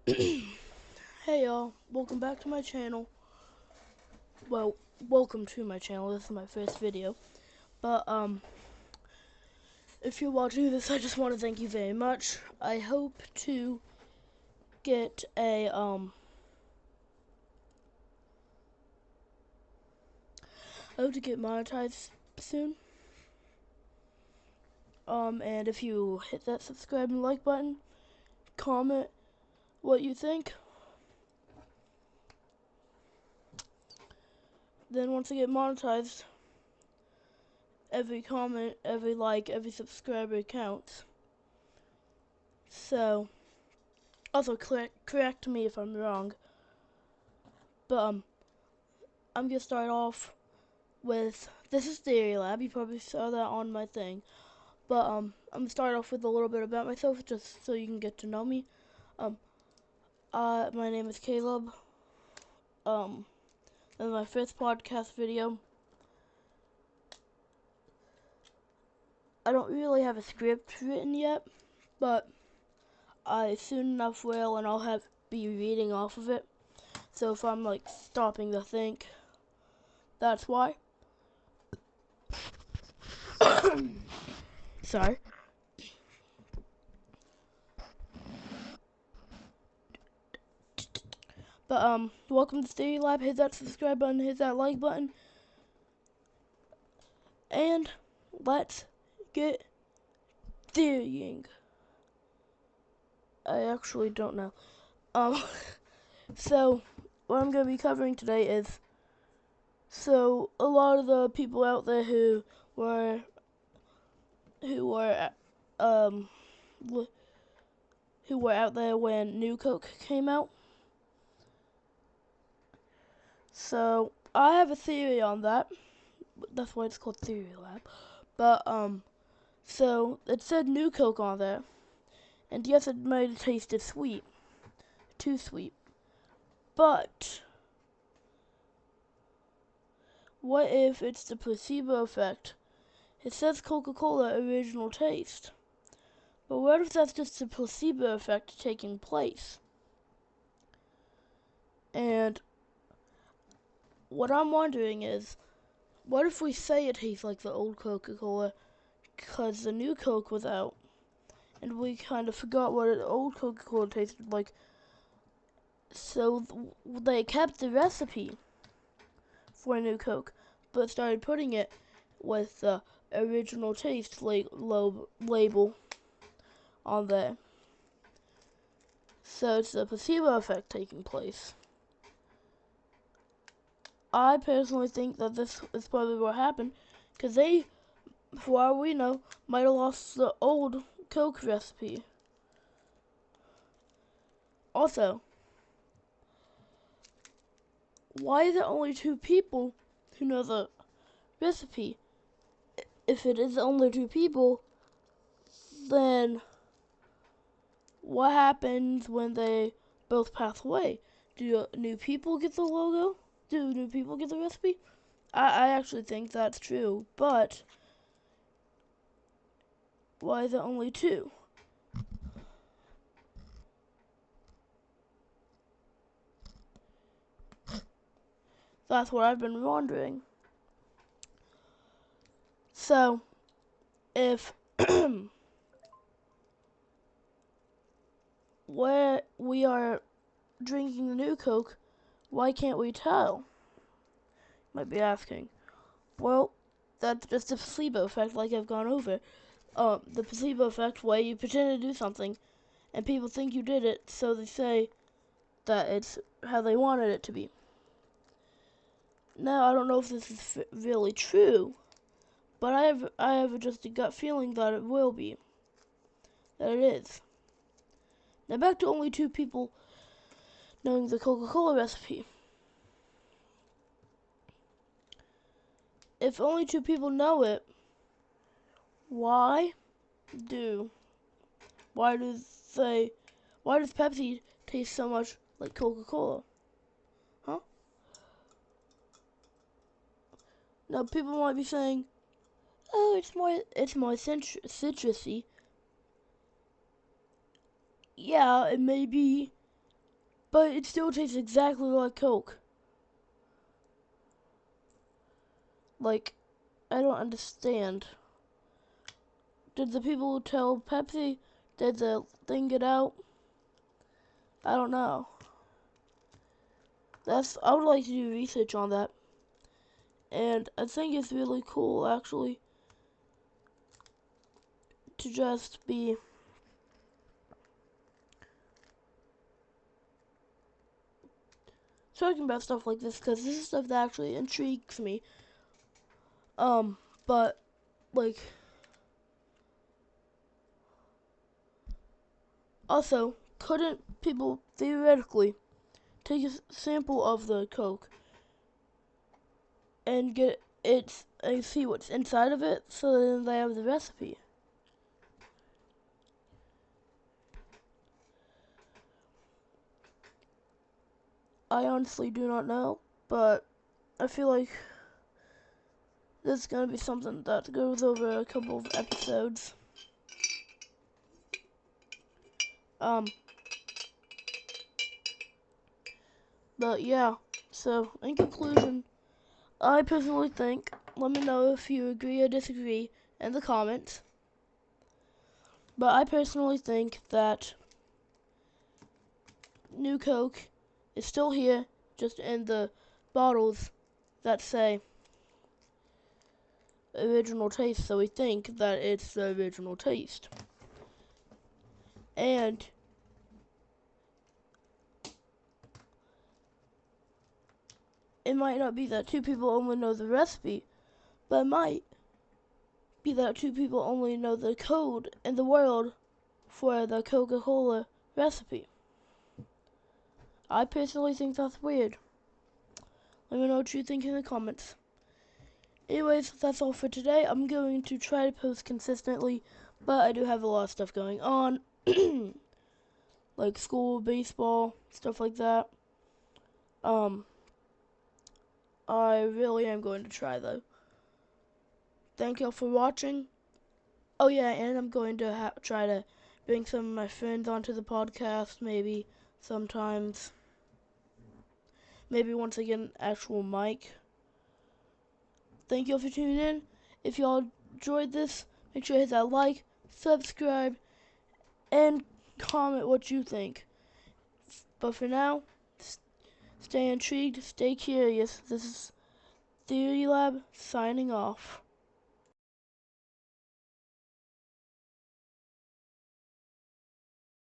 Hey y'all, welcome back to my channel. Well, welcome to my channel. This is my first video. But if you're watching this, I just want to thank you very much. I hope to get a I hope to get monetized soon. And if you hit that subscribe and like button, comment what you think. Then once I get monetized, every comment, every like, every subscriber counts. So, also correct me if I'm wrong. But I'm gonna start off with, this is Theory Lab. You probably saw that on my thing. But I'm gonna start off with a little bit about myself, just so you can get to know me. Um, my name is Caleb. This is my first podcast video. I don't really have a script written yet, but I soon enough will, and I'll be reading off of it. So if I'm like stopping to think, that's why. Sorry. But welcome to Theory Lab. Hit that subscribe button, hit that like button, and let's get theorying. I actually don't know. So what I'm gonna be covering today is, so a lot of the people out there who were um who were out there when New Coke came out. So I have a theory on that. That's why it's called Theory Lab. But so it said New Coke on there, and yes, it might have tasted sweet, too sweet. But what if it's the placebo effect? It says Coca-Cola original taste. But what if that's just the placebo effect taking place? And what I'm wondering is, what if we say it tastes like the old Coca-Cola because the new Coke was out, and we kind of forgot what an old Coca-Cola tasted like, so they kept the recipe for a new Coke, but started putting it with the original taste label on there. So it's the placebo effect taking place. I personally think that this is probably what happened, because they, for all we know, might have lost the old Coke recipe. Also, why is it only 2 people who know the recipe? If it is only 2 people, then what happens when they both pass away? Do new people get the logo? Do new people get the recipe? I actually think that's true, but why is it only 2? That's what I've been wondering. So, if where we are drinking the new Coke, why can't we tell? You might be asking. Well, that's just a placebo effect, like I've gone over. The placebo effect, where you pretend to do something, and people think you did it, so they say that it's how they wanted it to be. Now, I don't know if this is really true, but I have just a gut feeling that it will be. That it is. Now back to only 2 people knowing the Coca-Cola recipe. If only 2 people know it, why do why does Pepsi taste so much like Coca-Cola? Huh? Now people might be saying, "Oh, it's more citrusy." Yeah, it may be, but it still tastes exactly like Coke. Like, I don't understand. Did the people tell Pepsi? Did the thing get out? I don't know. I would like to do research on that. And I think it's really cool, actually, to just be talking about stuff like this, because this is stuff that actually intrigues me. But, like, also, couldn't people theoretically take a sample of the Coke and get it and see what's inside of it, so then they have the recipe? I honestly do not know, but I feel like this is gonna be something that goes over a couple of episodes. But yeah, so in conclusion, I personally think, let me know if you agree or disagree in the comments, but I personally think that New Coke is still here, just in the bottles that say original taste, so we think that it's the original taste. And it might not be that two people only know the recipe, but it might be that two people only know the code in the world for the Coca-Cola recipe. I personally think that's weird. Let me know what you think in the comments. Anyways, that's all for today. I'm going to try to post consistently, but I do have a lot of stuff going on. Like school, baseball, stuff like that. I really am going to try though. Thank y'all for watching. Oh yeah, and I'm going to try to bring some of my friends onto the podcast, maybe sometimes. Maybe once I get an actual mic. Thank y'all for tuning in. If y'all enjoyed this, make sure to hit that like, subscribe, and comment what you think. But for now, stay intrigued, stay curious. This is Theory Lab signing off.